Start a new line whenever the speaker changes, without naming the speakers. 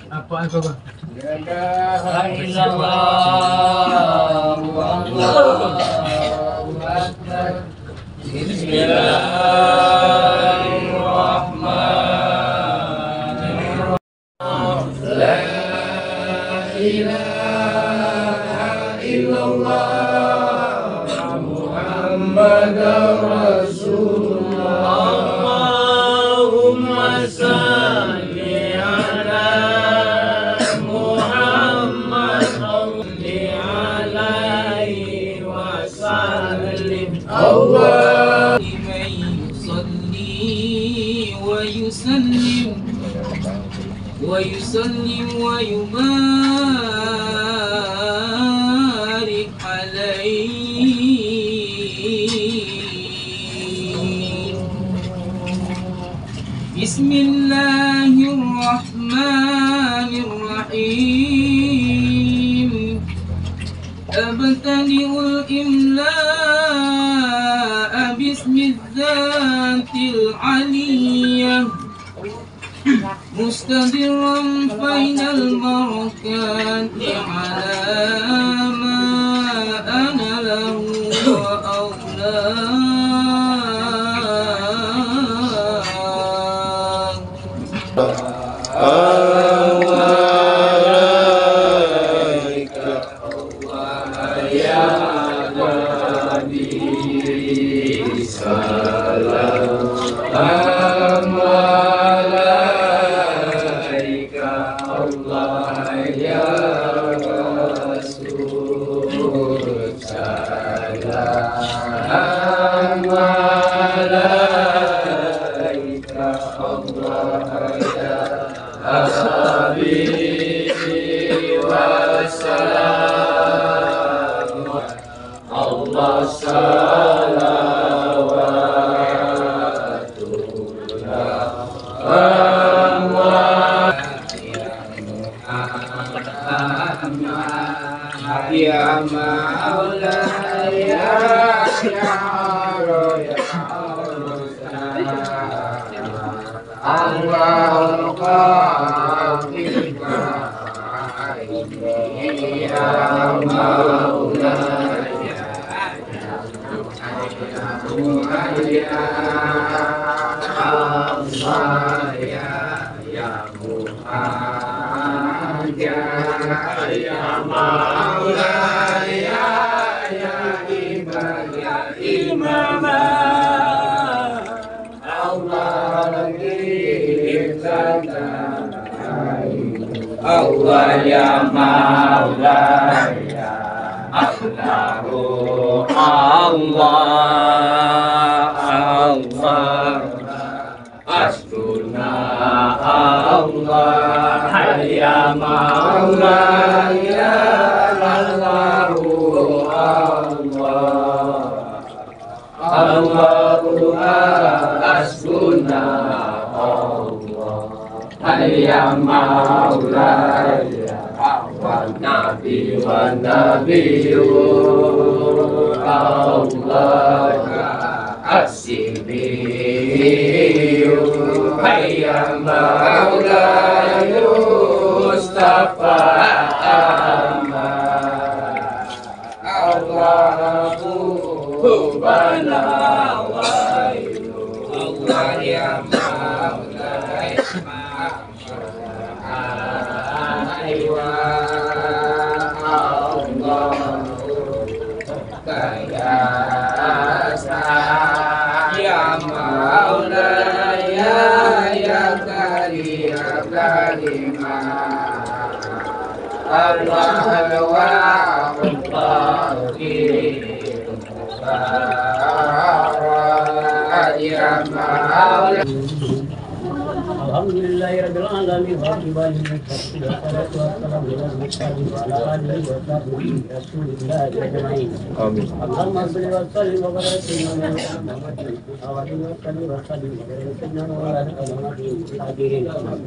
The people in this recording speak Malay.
Apa itu bang? Bismillahirrahmanirrahim. La ilaha illallah Muhammadar Rasulullah. Allahumma salli ala Muhammad salli alaihi wa sallim. Allah ويسلم ويبارك عليه. بسم الله الرحمن الرحيم. أبتدئ الإملاء باسم الذات العلية مستدرا بين البركات على ما أنا له وأولاد Ya Maulaya ya Allahul Qadir ya Maulaya Allah ya Muhammad ya Maulaya ya Imam Allah Allah ya Maulaya Allahu Allah Allah Asruna Allah ya Maulaya Allahu Allah Allahu asruna Allah ya Maulaya wa Nabi wa Nabiyyu Allah As-Sibiyyu ya Maulaya Mustafa Ahmad Allahu bana wa Allah ya Maulaya ya Maulaya ya kalimah Allah ya Maulaya
Alhamdulillahirabbil alamin wassalatu wassalamu ala mursalin wa ala alihi wa sahbihi rasulillahi ajma'in. Amin. Allahumma shalli wa sallim wa barik ala Muhammadin wa ala alihi wa sahbihi wa sallim.